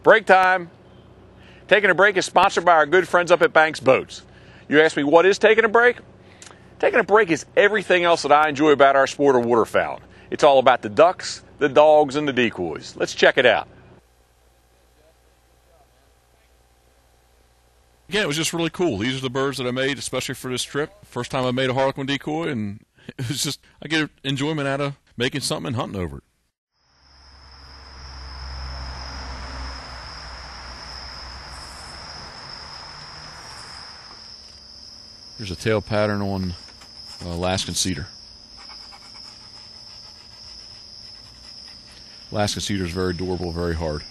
Break time. Taking a Break is sponsored by our good friends up at Banks Boats. You ask me, what is taking a break? Taking a break is everything else that I enjoy about our sport of waterfowl. It's all about the ducks, the dogs, and the decoys. Let's check it out. Again, it was just really cool. These are the birds that I made, especially for this trip. First time I made a Harliquin decoy, and it was just, I get enjoyment out of making something and hunting over it. Here's a tail pattern on Alaskan cedar. Alaskan cedar is very durable, very hard.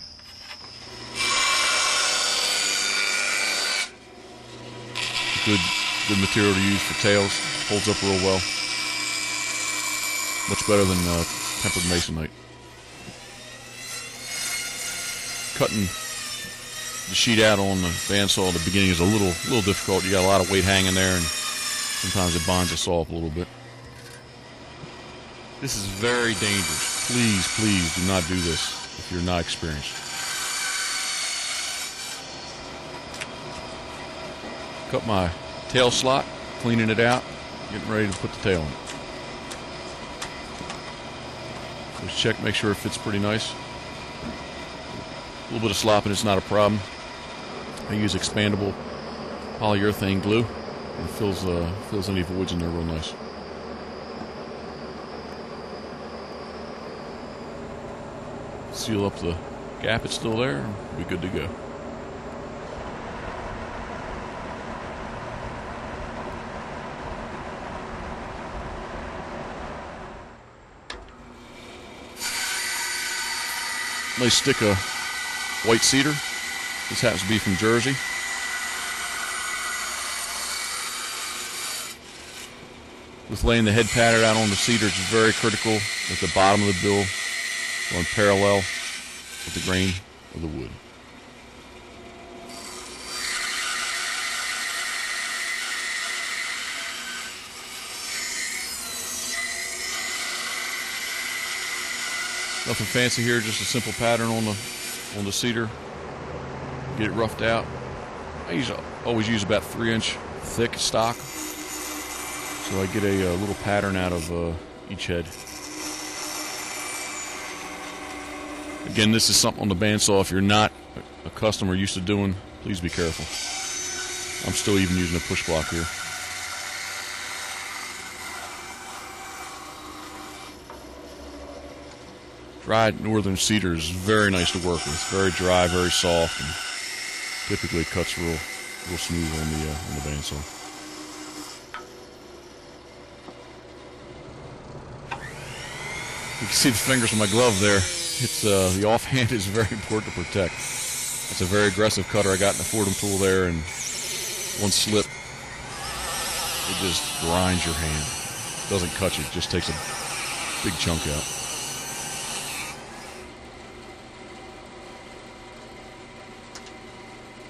Good material to use for tails. Holds up real well. Much better than tempered masonite. Cutting the sheet out on the bandsaw at the beginning is a little difficult. You got a lot of weight hanging there, and sometimes it binds the saw up a little bit. This is very dangerous. Please do not do this if you're not experienced. Cut my tail slot, cleaning it out, getting ready to put the tail in. Just check, make sure it fits pretty nice. A little bit of slopping, it's not a problem. I use expandable polyurethane glue. It fills any voids in there real nice. Seal up the gap, it's still there, and we'll be good to go. Nice stick of white cedar. This happens to be from Jersey. With laying the head pattern out on the cedar, it's very critical that the bottom of the bill run parallel with the grain of the wood. Nothing fancy here, just a simple pattern on the cedar. Get it roughed out. I always use about 3-inch thick stock, so I get a little pattern out of each head. Again, this is something on the bandsaw. If you're not a customer used to doing, please be careful. I'm still even using a push block here. Dried northern cedar is very nice to work with. Very dry, very soft, and typically cuts real smooth on the bandsaw. You can see the fingers on my glove there. It's the offhand is very important to protect. It's a very aggressive cutter. I got in the Fordham tool there, and one slip, it just grinds your hand. It doesn't cut you, it just takes a big chunk out.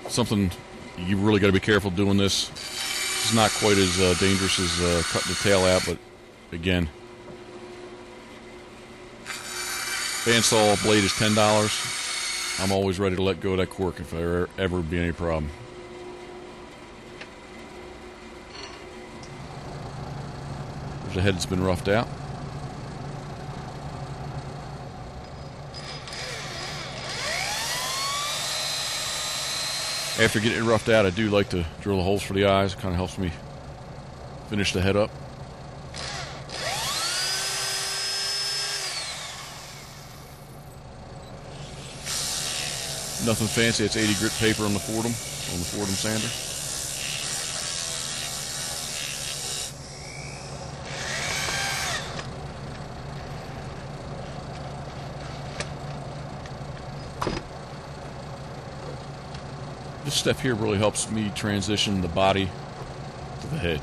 Something you really got to be careful doing this. It's not quite as dangerous as cutting the tail out, but again, bandsaw blade is $10. I'm always ready to let go of that cork if there ever be any problem. There's a head that's been roughed out. After getting it roughed out, I do like to drill the holes for the eyes. It kind of helps me finish the head up. Nothing fancy. It's 80 grit paper on the Fordham sander. This step here really helps me transition the body to the head.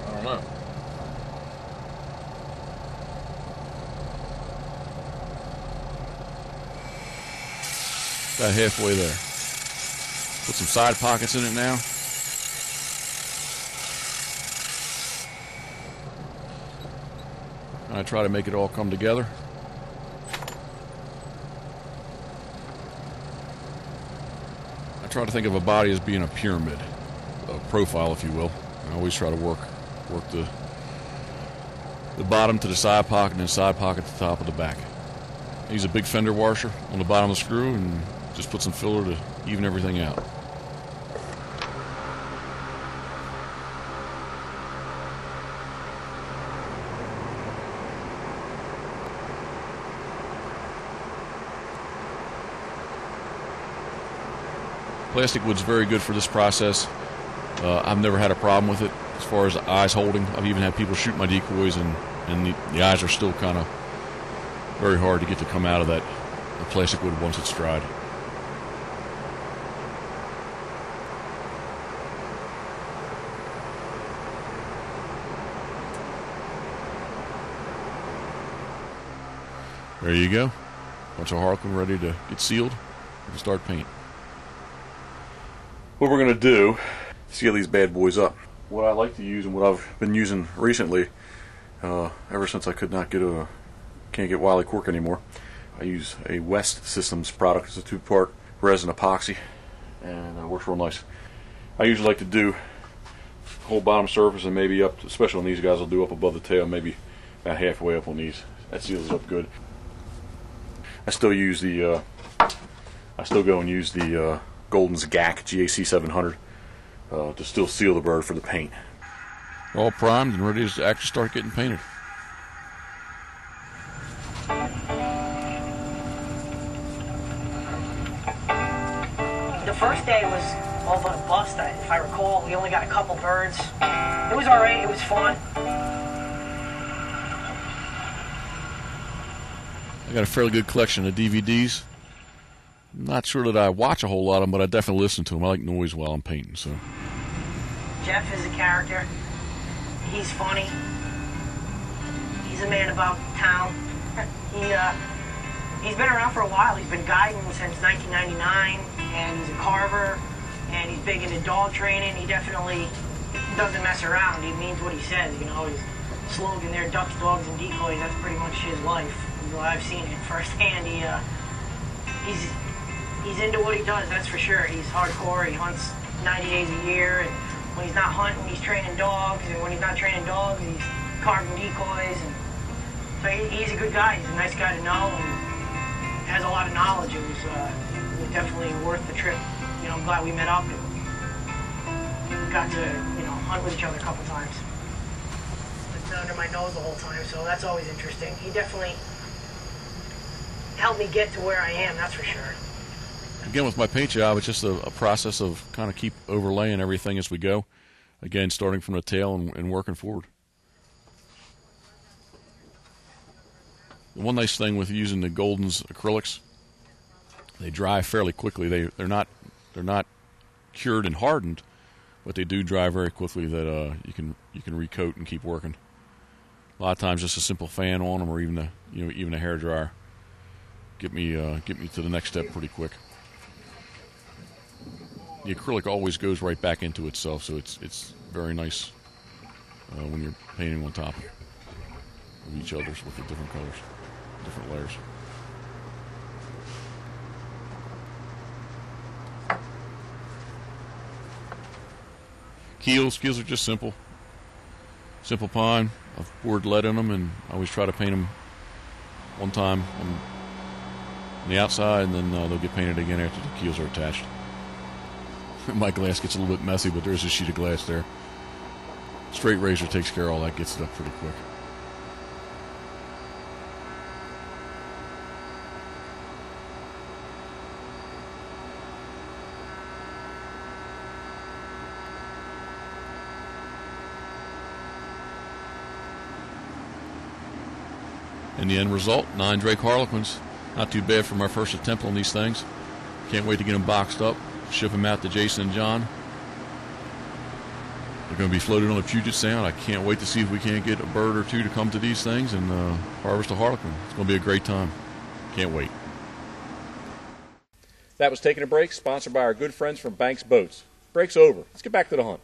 I don't know. About halfway there. Put some side pockets in it now. And I try to make it all come together. I try to think of a body as being a pyramid, a profile, if you will. I always try to work the bottom to the side pocket and the side pocket to the top of the back. I use a big fender washer on the bottom of the screw and just put some filler to even everything out. Plastic wood's very good for this process. I've never had a problem with it as far as the eyes holding. I've even had people shoot my decoys and the eyes are still kind of very hard to get to come out of that the plastic wood once it's dried. There you go. Bunch of Harliquin ready to get sealed and start paint. What we're going to do is seal these bad boys up. What I like to use and what I've been using recently, ever since I can't get Wiley cork anymore, I use a West Systems product. It's a 2-part resin epoxy, and it works real nice. I usually like to do the whole bottom surface and maybe up, especially on these guys, I'll do up above the tail, maybe about halfway up on these. That seals up good. I still go and use the Golden's GAC, GAC 700, to still seal the bird for the paint. All primed and ready to actually start getting painted. The first day was all but a bust. If I recall, we only got a couple birds. It was alright, it was fun. I got a fairly good collection of DVDs. I'm not sure that I watch a whole lot of them, but I definitely listen to them. I like noise while I'm painting. So Jeff is a character. He's funny. He's a man about town. He's been around for a while. He's been guiding since 1999, and he's a carver, and he's big into dog training. He definitely doesn't mess around. He means what he says. You know, his slogan there, ducks, dogs, and decoys, that's pretty much his life. Well, I've seen it firsthand. He's into what he does, that's for sure. He's hardcore. He hunts 90 days a year, and when he's not hunting, he's training dogs, and when he's not training dogs, he's carving decoys. And so he's a good guy. He's a nice guy to know, and has a lot of knowledge. It was definitely worth the trip. You know, I'm glad we met up and got to, hunt with each other a couple times. It's been under my nose the whole time, so that's always interesting. He definitely helped me get to where I am, that's for sure. Again, with my paint job, it's just a process of kind of keep overlaying everything as we go. Again, starting from the tail and working forward. The one nice thing with using the Golden's acrylics, they dry fairly quickly. They're not cured and hardened, but they do dry very quickly. That you can recoat and keep working. A lot of times, just a simple fan on them, or even a hair dryer, get me to the next step pretty quick. The acrylic always goes right back into itself, so it's very nice when you're painting on top of each other's with the different colors, different layers. Keels are just simple pine. I've poured lead in them, and I always try to paint them one time on the outside, and then they'll get painted again after the keels are attached. My glass gets a little bit messy, but there's a sheet of glass there. Straight razor takes care of all that, gets it up pretty quick. And the end result, 9 Drake Harlequins. Not too bad for my first attempt on these things. Can't wait to get them boxed up, ship them out to Jason and John. They're going to be floated on the Puget Sound. I can't wait to see if we can't get a bird or two to come to these things and harvest a Harlequin. It's going to be a great time. Can't wait. That was Taking a Break, sponsored by our good friends from Banks Boats. Break's over. Let's get back to the hunt.